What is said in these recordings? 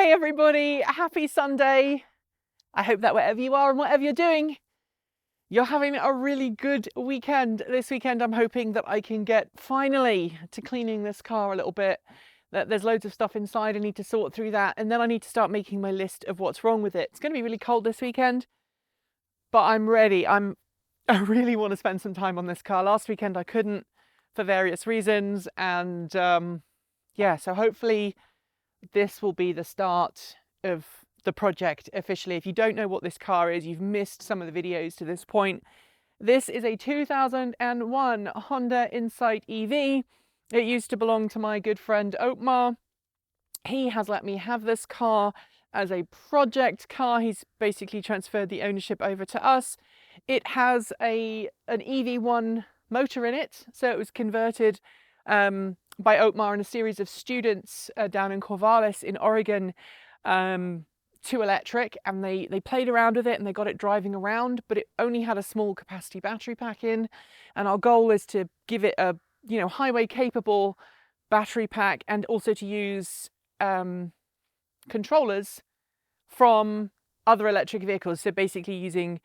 Hey everybody, happy Sunday. I hope that wherever you are and whatever you're doing, you're having a really good weekend. This weekend I'm hoping that I can get finally to cleaning this car a little bit. There's loads of stuff inside, I need to sort through that, and then I need to start making my list of what's wrong with it. It's going to be really cold this weekend, but I'm ready. I really want to spend some time on this car. Last weekend I couldn't for various reasons, and yeah, so hopefully this will be the start of the project officially. If you don't know what this car is, you've missed some of the videos to this point. This is a 2001 Honda Insight EV. It used to belong to my good friend Otmar. He has let me have this car as a project car. He's basically transferred the ownership over to us. It has an EV1 motor in it, so it was converted by Otmar and a series of students down in Corvallis in Oregon to electric, and they played around with it and they got it driving around, but it only had a small capacity battery pack in, and our goal is to give it a highway capable battery pack, and also to use controllers from other electric vehicles, so basically using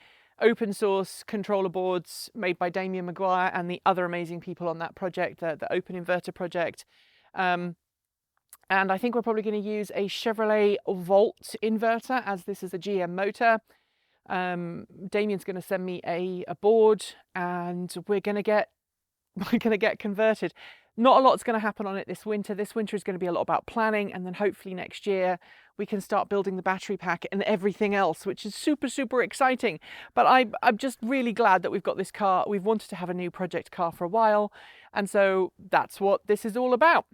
open source controller boards made by Damien Maguire and the other amazing people on that project, the Open Inverter project. And I think we're probably going to use a Chevrolet Volt inverter, as this is a GM motor. Damien's going to send me a board, and we're going to get converted. Not a lot's going to happen on it this winter. This winter is going to be a lot about planning, and then hopefully next year we can start building the battery pack and everything else, which is super, super exciting. But I'm just really glad that we've got this car. We've wanted to have a new project car for a while, and so that's what this is all about.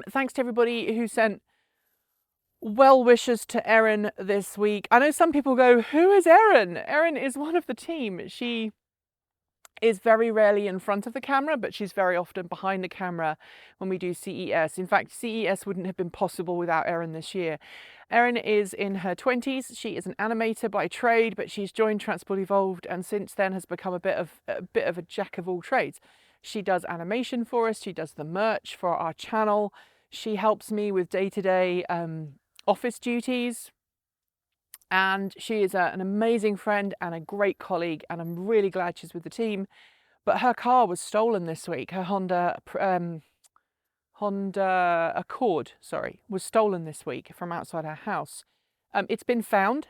Thanks to everybody who sent well wishes to Erin this week. I know some people go, who is Erin? Erin is one of the team. She is very rarely in front of the camera, but she's very often behind the camera when we do CES. In fact, CES wouldn't have been possible without Erin this year. Erin is in her 20s. She is an animator by trade, but she's joined Transport Evolved and since then has become a bit of a jack of all trades. She does animation for us. She does the merch for our channel. She helps me with day-to-day office duties. And she is an amazing friend and a great colleague, and I'm really glad she's with the team. But her car was stolen this week. Her Honda Accord, was stolen this week from outside her house. It's been found.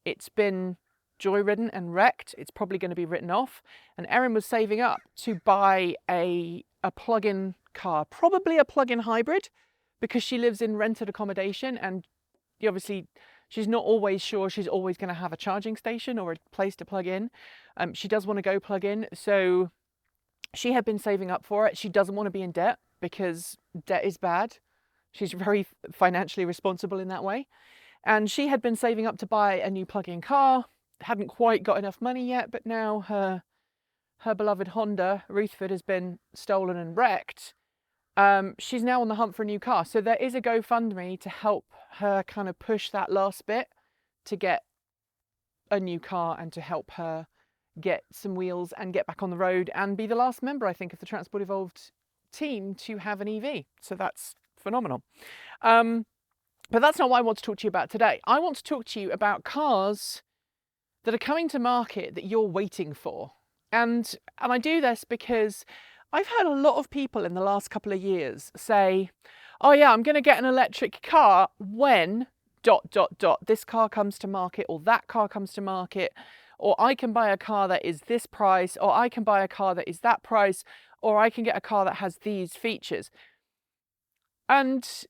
It's been joyridden and wrecked. It's probably going to be written off. And Erin was saving up to buy a plug-in car, probably a plug-in hybrid, because she lives in rented accommodation, and obviously she's not always sure she's always going to have a charging station or a place to plug in. She does want to go plug in, so she had been saving up for it. She doesn't want to be in debt because debt is bad. She's very financially responsible in that way. And she had been saving up to buy a new plug-in car, hadn't quite got enough money yet, but now her beloved Honda Ruthford has been stolen and wrecked. She's now on the hunt for a new car. So there is a GoFundMe to help her kind of push that last bit to get a new car and to help her get some wheels and get back on the road and be the last member, I think, of the Transport Evolved team to have an EV. So that's phenomenal. But that's not what I want to talk to you about today. I want to talk to you about cars that are coming to market that you're waiting for. And I do this because I've heard a lot of people in the last couple of years say, oh yeah, I'm going to get an electric car when ... this car comes to market, or that car comes to market, or I can buy a car that is this price, or I can buy a car that is that price, or I can get a car that has these features. And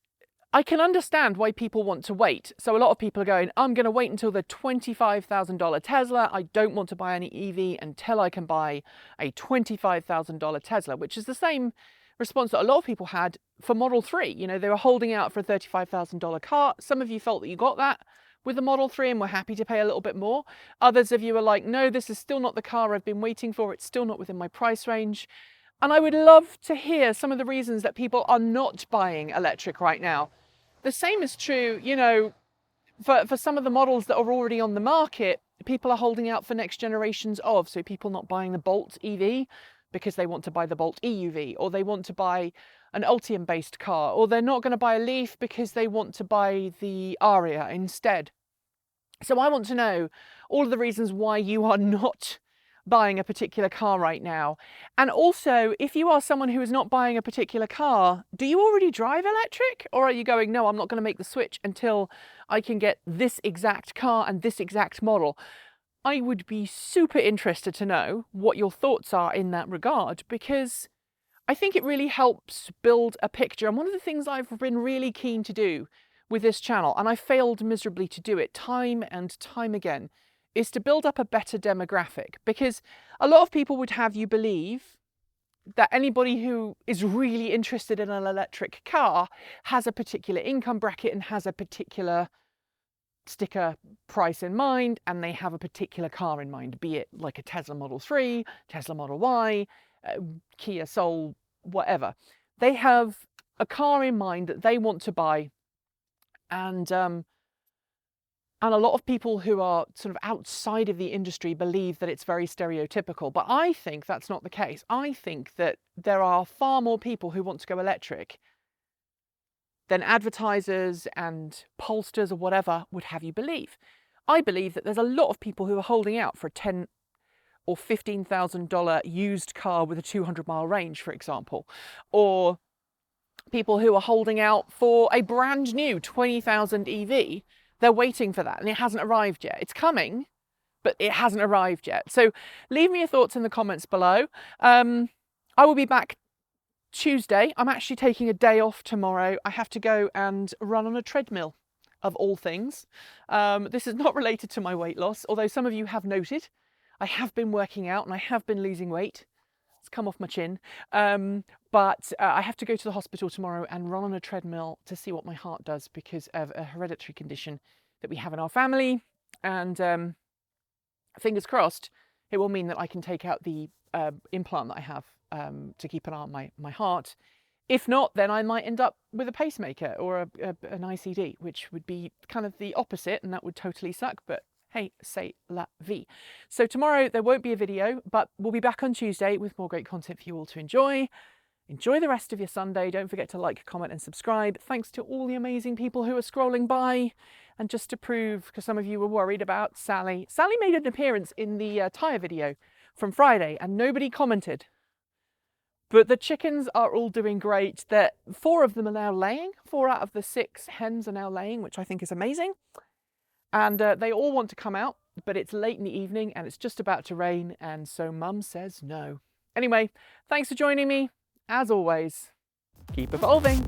I can understand why people want to wait. So a lot of people are going, I'm going to wait until the $25,000 Tesla. I don't want to buy any EV until I can buy a $25,000 Tesla, which is the same response that a lot of people had for Model 3. You know, they were holding out for a $35,000 car. Some of you felt that you got that with the Model 3 and were happy to pay a little bit more. Others of you were like, no, this is still not the car I've been waiting for. It's still not within my price range. And I would love to hear some of the reasons that people are not buying electric right now. The same is true, you know, for some of the models that are already on the market. People are holding out for next generations of, so people not buying the Bolt EV, because they want to buy the Bolt EUV, or they want to buy an Ultium-based car, or they're not going to buy a Leaf because they want to buy the Aria instead. So I want to know all of the reasons why you are not buying a particular car right now. And also, if you are someone who is not buying a particular car, do you already drive electric? Or are you going, no, I'm not going to make the switch until I can get this exact car and this exact model? I would be super interested to know what your thoughts are in that regard, because I think it really helps build a picture. And one of the things I've been really keen to do with this channel, and I failed miserably to do it time and time again, is to build up a better demographic. Because a lot of people would have you believe that anybody who is really interested in an electric car has a particular income bracket and has a particular sticker price in mind, and they have a particular car in mind, be it like a Tesla Model 3, Tesla Model Y, Kia Soul, whatever. They have a car in mind that they want to buy. And a lot of people who are sort of outside of the industry believe that it's very stereotypical. But I think that's not the case. I think that there are far more people who want to go electric than advertisers and pollsters or whatever would have you believe. I believe that there's a lot of people who are holding out for a $10,000 or $15,000 used car with a 200-mile range, for example, or people who are holding out for a brand new 20,000 EV. They're waiting for that and it hasn't arrived yet. It's coming, but it hasn't arrived yet. So leave me your thoughts in the comments below. I will be back Tuesday. I'm actually taking a day off tomorrow. I have to go and run on a treadmill, of all things. This is not related to my weight loss, although some of you have noted I have been working out and I have been losing weight. It's come off my chin. But I have to go to the hospital tomorrow and run on a treadmill to see what my heart does because of a hereditary condition that we have in our family. And fingers crossed, it will mean that I can take out the implant that I have to keep an eye on my heart. If not, then I might end up with a pacemaker or an ICD, which would be kind of the opposite, and that would totally suck. But hey, c'est la vie. So tomorrow there won't be a video, but we'll be back on Tuesday with more great content for you all to enjoy. Enjoy the rest of your Sunday. Don't forget to like, comment and subscribe. Thanks to all the amazing people who are scrolling by. And just to prove, because some of you were worried about Sally. Sally made an appearance in the tyre video from Friday and nobody commented. But the chickens are all doing great. 4 of them are now laying. 4 out of the 6 hens are now laying, which I think is amazing. And they all want to come out, but it's late in the evening and it's just about to rain. And so Mum says no. Anyway, thanks for joining me. As always, keep evolving.